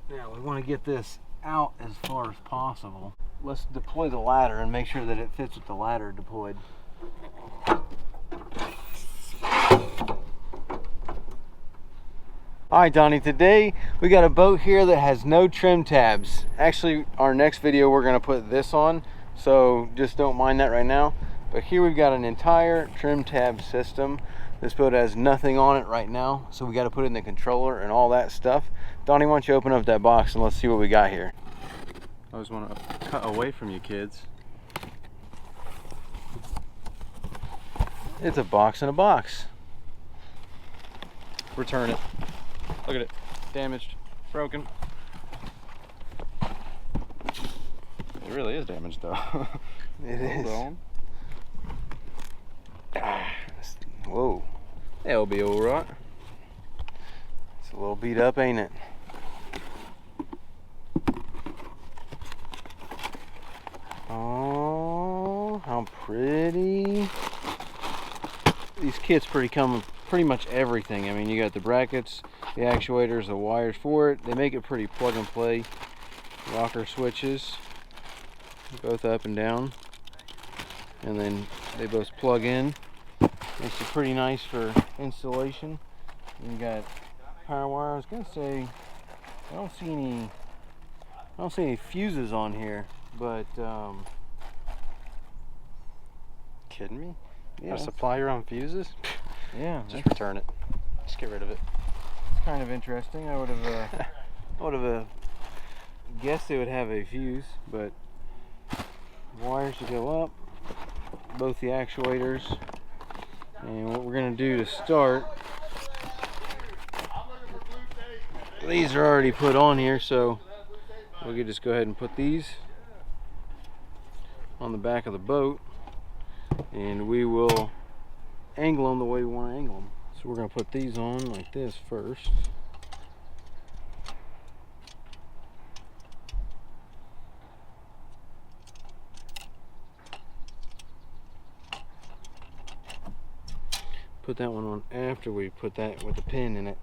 Now we want to get this out as far as possible. Let's deploy the ladder and make sure that it fits with the ladder deployed. Alright Donnie, today we got a boat here that has no trim tabs. Actually, our next video we're going to put this on, so just don't mind that right now. But here we've got an entire trim tab system. This boat has nothing on it right now, so we got to put in the controller and all that stuff. Donnie, why don't you open up that box and let's see what we got here. I always want to cut away from you kids. It's a box in a box. Return it. Look at it. Damaged. Broken. It really is damaged though. It is. On. Whoa. That'll be alright. It's a little beat up, ain't it? Oh, how pretty. These kits pretty much everything. I mean, you got the brackets, the actuators, the wires for it. They make it pretty plug and play. Rocker switches, both up and down, and then they both plug in. Makes it pretty nice for installation. And you got power wire. I was gonna say I don't see any fuses on here, but Kidding me? yeah, Gotta supply your own fuses? yeah, Just return it. Just get rid of it. it's kind of interesting. I would have guessed it would have a fuse, but wires to go up, both the actuators. And what we're gonna do to start, these are already put on here, so we could just go ahead and put these on the back of the boat, and we will angle them the way we want to angle them. So we're gonna put these on like this first. Put that one on after we put that with the pin in it.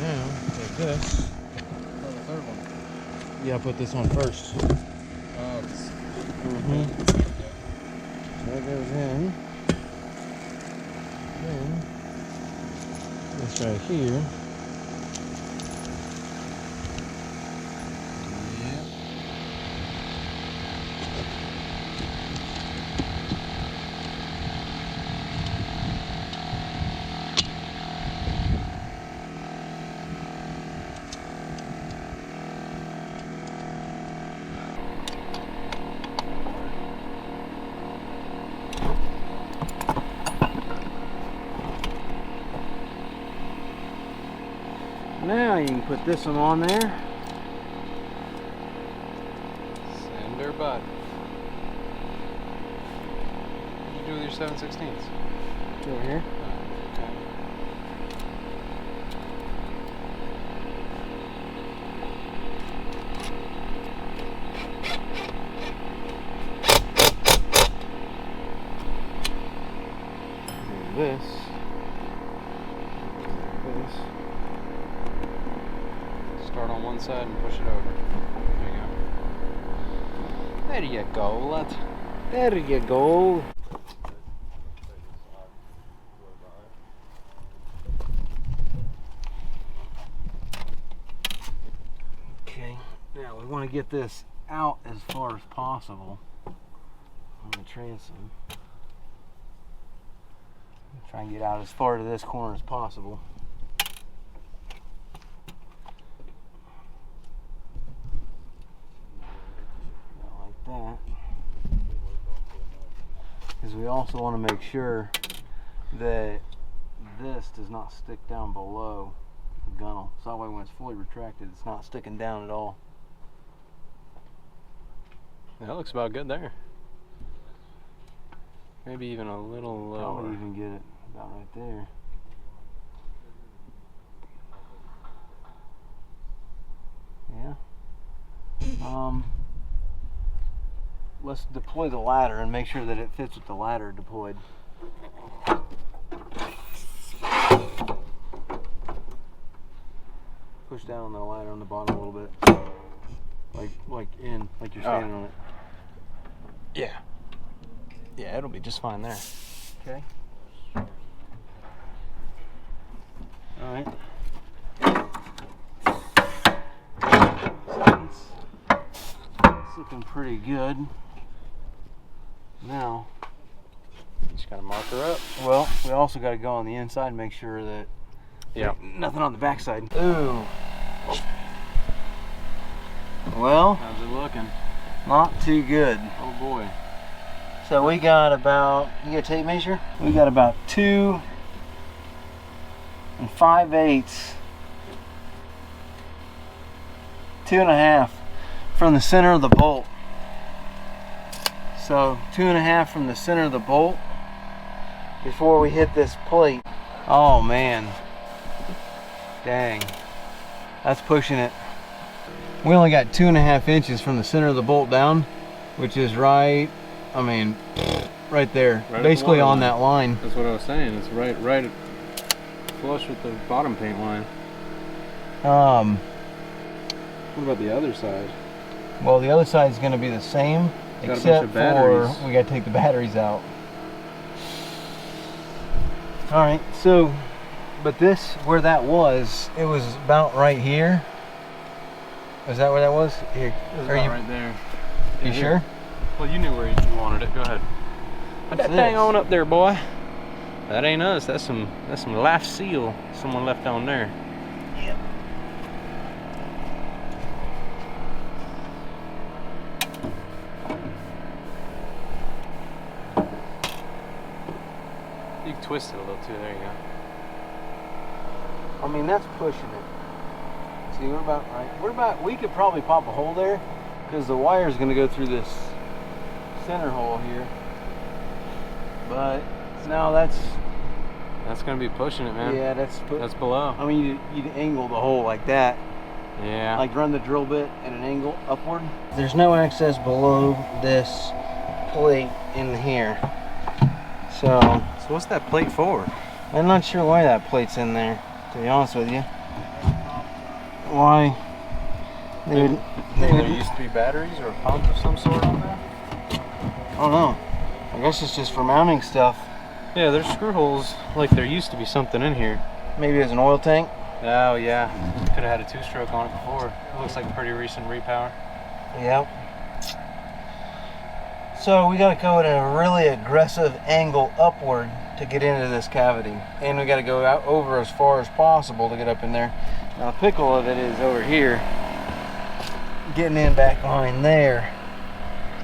Now, take this. Oh, the third one. Yeah, put this on first. Oh, it's... That goes in. Then, this right here. Now you can put this one on there. Send her butt. What did you do with your 7/16? Over here. Okay. And this. Start on one side and push it over. There you go. There you go, lad. There you go. Okay, now we want to get this out as far as possible on the transom. Try and get out as far to this corner as possible. Like that. Because we also want to make sure that this does not stick down below the gunnel. So that way when it's fully retracted, it's not sticking down at all. That looks about good there. Maybe even a little lower. Probably even get it about right there. Yeah. Let's deploy the ladder and make sure that it fits with the ladder deployed. down on the ladder on the bottom a little bit. Like you're standing on it. Yeah. Yeah, it'll be just fine there. Okay. All right. So it's looking pretty good. Now, Just gotta mark her up. well, we also got to go on the inside and make sure that nothing on the backside. Ooh. Well, How's it looking? not too good. Oh boy. So we got about, you got a tape measure? We got about 2 5/8, 2.5 from the center of the bolt. So 2.5 from the center of the bolt before we hit this plate. Oh man, dang, that's pushing it. We only got 2.5 inches from the center of the bolt down, which is right, I mean, right there, Right basically on that line. That's what I was saying. It's right flush with the bottom paint line. What about the other side? Well, the other side is going to be the same, Got a bunch except of for batteries. we got to take the batteries out. All right, so, but this, where that was, it was about right here. Is that where that was? Here. It was Are about you, right there. you Yeah, sure? Well, you knew where you wanted it. Go ahead. Put that thing on up there, boy. That ain't us. That's some life seal someone left on there. Yep. You can twist it a little too. There you go. I mean, that's pushing it. See, we're about right. We're about, we could probably pop a hole there because the wire is going to go through this center hole here. But now that's gonna be pushing it, man. yeah, that's below. I mean, you'd angle the hole like that. Yeah. Like run the drill bit at an angle upward. There's no access below this plate in here. So what's that plate for? I'm not sure why that plate's in there, to be honest with you. Why? Maybe there used to be batteries or a pump of some sort on there? I don't know. I guess it's just for mounting stuff. Yeah, there's screw holes. Like there used to be something in here. Maybe it's an oil tank. Oh yeah, could have had a 2-stroke on it before. It looks like a pretty recent repower. Yep. So we gotta go at a really aggressive angle upward to get into this cavity. And we gotta go out over as far as possible to get up in there. Now the pickle of it is over here. Getting in back behind there.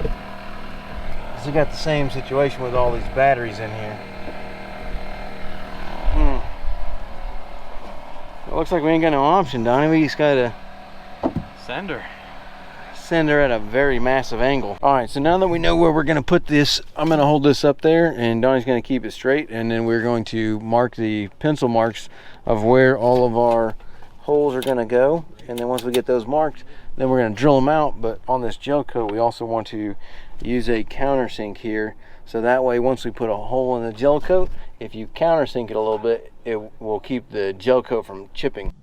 So we got the same situation with all these batteries in here. It looks like we ain't got no option, Donnie. We just gotta Send her. send her at a very massive angle. All right, so now that we know where we're gonna put this, I'm gonna hold this up there and Donnie's gonna keep it straight, and then we're going to mark the pencil marks of where all of our holes are gonna go. And then once we get those marked, then we're gonna drill them out. But on this gel coat, we also want to use a countersink here. So that way, once we put a hole in the gel coat, if you countersink it a little bit, it will keep the gel coat from chipping.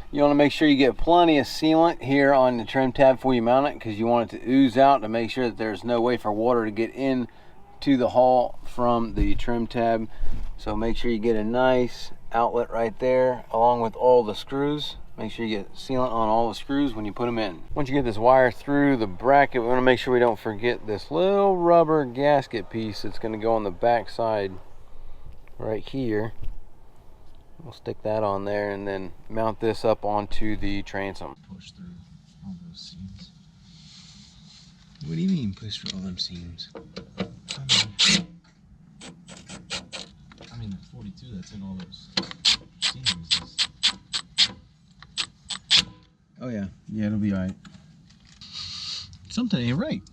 You want to make sure you get plenty of sealant here on the trim tab before you mount it, because you want it to ooze out to make sure that there's no way for water to get in to the hull from the trim tab. So make sure you get a nice outlet right there along with all the screws. Make sure you get sealant on all the screws when you put them in. Once you get this wire through the bracket, we want to make sure we don't forget this little rubber gasket piece that's going to go on the back side right here. We'll stick that on there and then mount this up onto the transom. Push through all those seams. What do you mean push through all them seams? I mean the 42 that's in all those seams is... Oh yeah, it'll be all right. Something ain't right.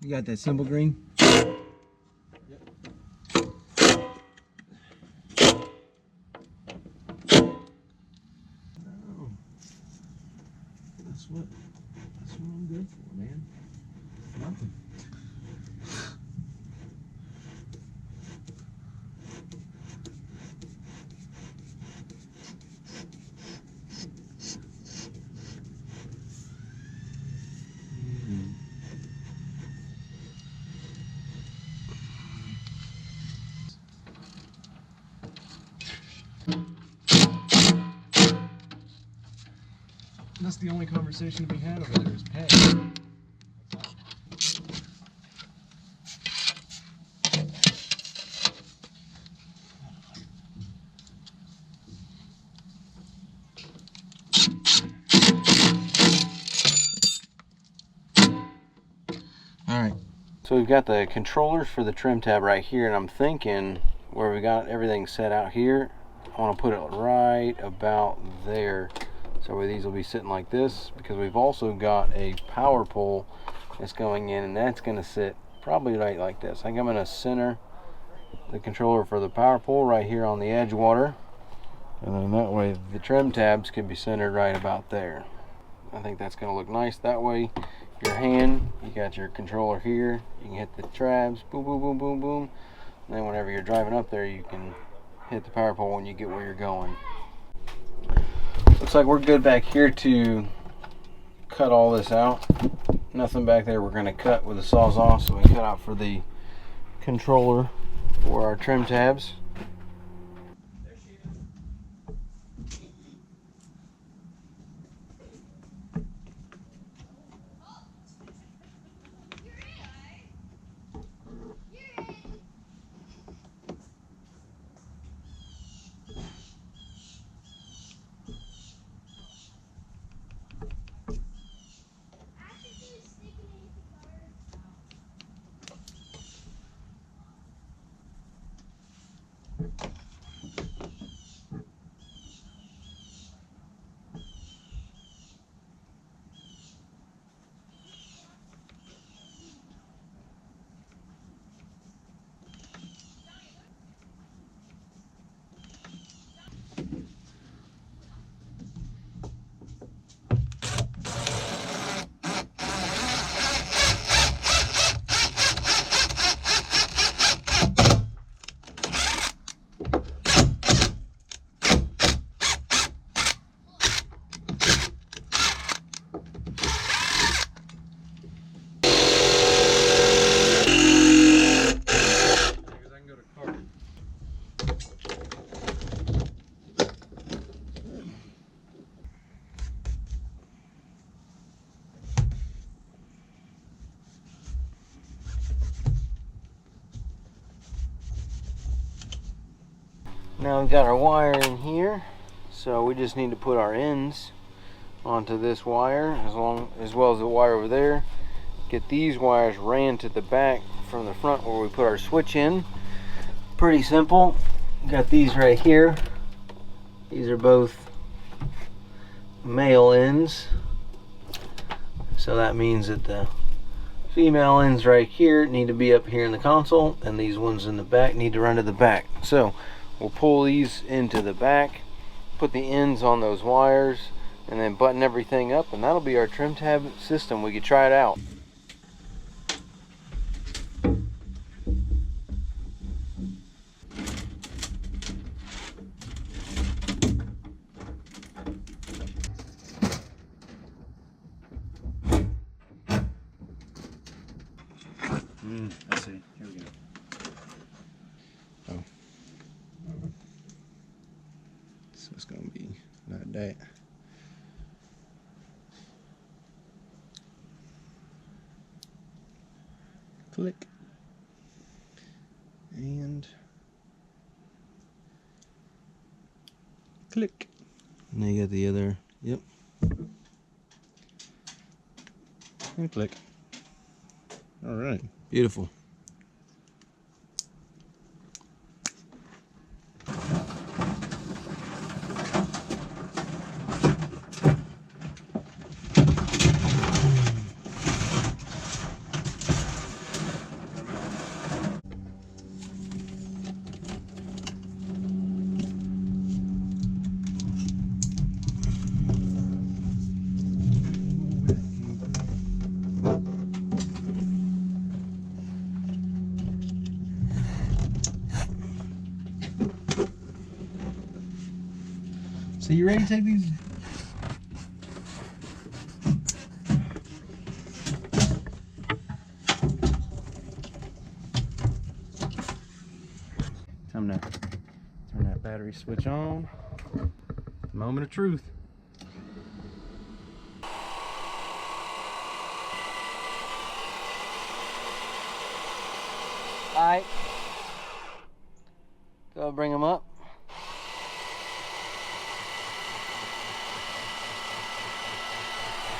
You got that symbol green? Yep. No. That's what I'm good for, man. Nothing. That's the only conversation to be had over there is pay. Alright. So we've got the controllers for the trim tab right here, and I'm thinking where we got everything set out here, I want to put it right about there. So where these will be sitting like this, because we've also got a power pole that's going in, and that's going to sit probably right like this. I think I'm going to center the controller for the power pole right here on the edge water, and then that way the trim tabs can be centered right about there. I think that's going to look nice. That way your hand, you got your controller here, you can hit the tabs, boom, boom, boom, boom, boom, and then whenever you're driving up there, you can hit the power pole when you get where you're going. Looks like we're good back here to cut all this out. Nothing back there we're going to cut with the Sawzall, so we cut out for the controller for our trim tabs. Now we've got our wire in here, so we just need to put our ends onto this wire as well as the wire over there, get these wires ran to the back from the front where we put our switch in. Pretty simple. Got these right here. These are both male ends. So that means that the female ends right here need to be up here in the console, and these ones in the back need to run to the back. So we'll pull these into the back, put the ends on those wires, and then button everything up, and that'll be our trim tab system. We could try it out. I see. Here we go. Oh. So it's gonna be like that. Click. And click. And then you got the other, yep. And click. All right. Beautiful. So you ready to take these? Time to turn that battery switch on. Moment of truth. Alright. Go bring them up.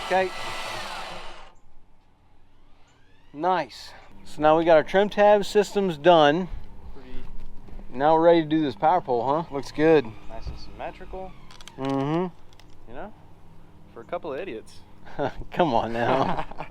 Okay. Nice. So now we got our trim tab systems done. Now we're ready to do this power pole, huh? Looks good. Nice and symmetrical. Mm-hmm. You know, for a couple of idiots. Come on now.